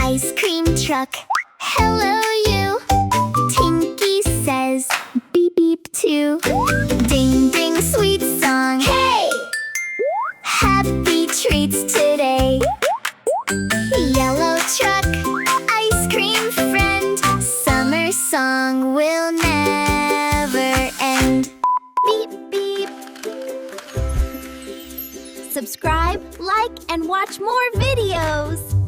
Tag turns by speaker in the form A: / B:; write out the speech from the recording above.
A: Ice cream truck, hello you. Tinky says beep beep too. Ding ding sweet song, hey! Happy treats today. Yellow truck, ice cream friend. Summer song will never end. Beep beep. Subscribe, like, and watch more videos.